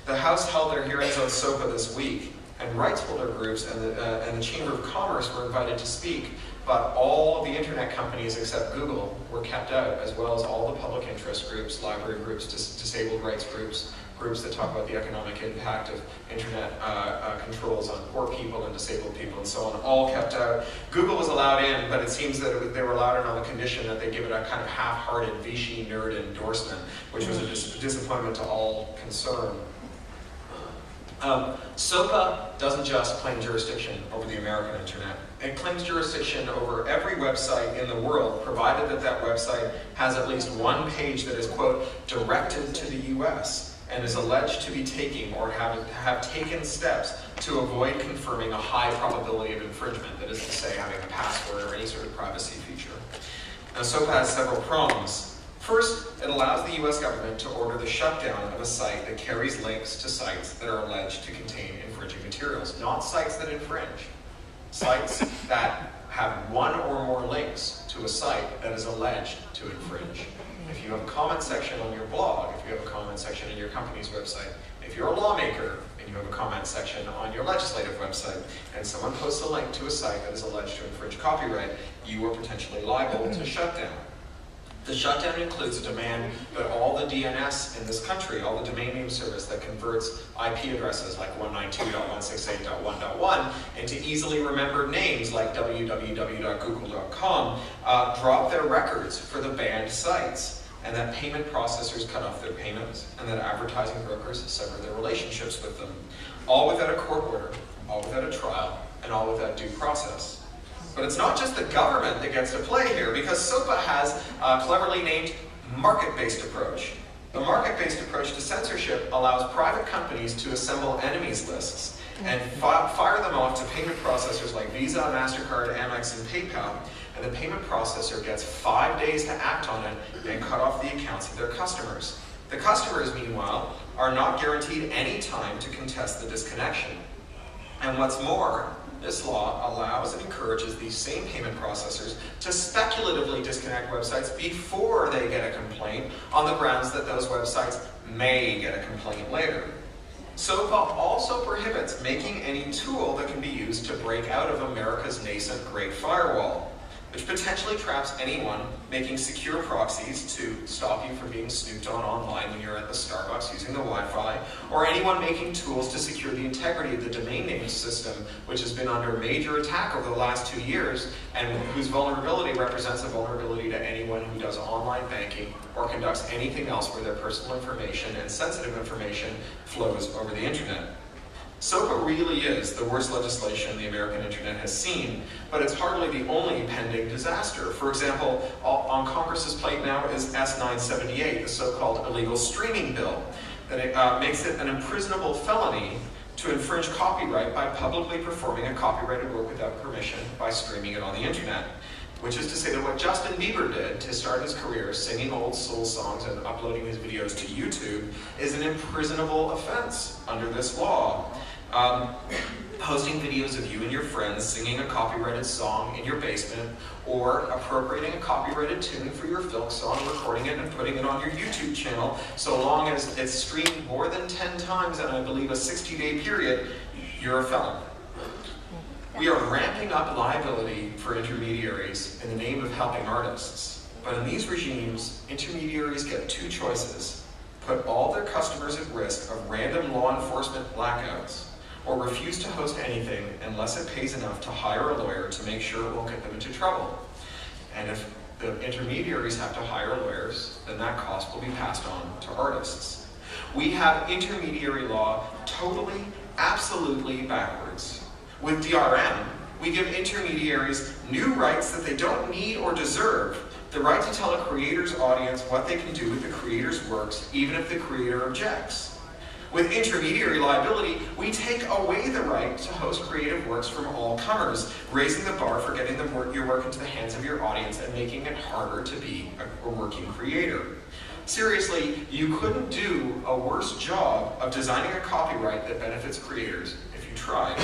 The House held their hearings on SOPA this week, and rights holder groups and the Chamber of Commerce were invited to speak, but all of the internet companies except Google were kept out, as well as all the public interest groups, library groups, disabled rights groups, groups that talk about the economic impact of internet controls on poor people and disabled people and so on, all kept out. Google was allowed in, but it seems that they were allowed in on the condition that they give it a kind of half-hearted Vichy nerd endorsement, which was a disappointment to all concerned. SOPA doesn't just claim jurisdiction over the American internet. It claims jurisdiction over every website in the world, provided that that website has at least one page that is, quote, directed to the US and is alleged to be taking or have taken steps to avoid confirming a high probability of infringement, that is to say, having a password or any sort of privacy feature. Now, SOPA has several prongs. First, it allows the US government to order the shutdown of a site that carries links to sites that are alleged to contain infringing materials, not sites that infringe. Sites that have one or more links to a site that is alleged to infringe. If you have a comment section on your blog, if you have a comment section in your company's website, if you're a lawmaker and you have a comment section on your legislative website, and someone posts a link to a site that is alleged to infringe copyright, you are potentially liable to shut down. The shutdown includes a demand that all the DNS in this country, all the domain name service that converts IP addresses like 192.168.1.1 into easily remembered names like www.google.com, drop their records for the banned sites, and that payment processors cut off their payments, and that advertising brokers sever their relationships with them, all without a court order, all without a trial, and all without due process. But it's not just the government that gets to play here, because SOPA has a cleverly named market-based approach. The market-based approach to censorship allows private companies to assemble enemies lists and fire them off to payment processors like Visa, MasterCard, Amex, and PayPal, and the payment processor gets 5 days to act on it and cut off the accounts of their customers. The customers, meanwhile, are not guaranteed any time to contest the disconnection. And what's more, this law allows and encourages these same payment processors to speculatively disconnect websites before they get a complaint on the grounds that those websites may get a complaint later. SOPA also prohibits making any tool that can be used to break out of America's nascent Great Firewall, which potentially traps anyone making secure proxies to stop you from being snooped on online when you're at the Starbucks using the Wi-Fi, or anyone making tools to secure the integrity of the domain name system, which has been under major attack over the last 2 years, and whose vulnerability represents a vulnerability to anyone who does online banking or conducts anything else where their personal information and sensitive information flows over the internet. SOPA really is the worst legislation the American internet has seen, but it's hardly the only pending disaster. For example, on Congress's plate now is S978, the so-called illegal streaming bill, that makes it an imprisonable felony to infringe copyright by publicly performing a copyrighted work without permission by streaming it on the internet. Which is to say that what Justin Bieber did to start his career singing old soul songs and uploading his videos to YouTube is an imprisonable offense under this law. Posting videos of you and your friends singing a copyrighted song in your basement, or appropriating a copyrighted tune for your folk song, recording it and putting it on your YouTube channel, so long as it's streamed more than 10 times in, I believe, a 60-day period, you're a felon. We are ramping up liability for intermediaries in the name of helping artists. But in these regimes, intermediaries get two choices: put all their customers at risk of random law enforcement blackouts, or refuse to host anything unless it pays enough to hire a lawyer to make sure it won't get them into trouble. And if the intermediaries have to hire lawyers, then that cost will be passed on to artists. We have intermediary law totally, absolutely backwards. With DRM, we give intermediaries new rights that they don't need or deserve. The right to tell a creator's audience what they can do with the creator's works, even if the creator objects. With intermediary liability, we take away the right to host creative works from all comers, raising the bar for getting your work into the hands of your audience and making it harder to be a working creator. Seriously, you couldn't do a worse job of designing a copyright that benefits creators if you tried.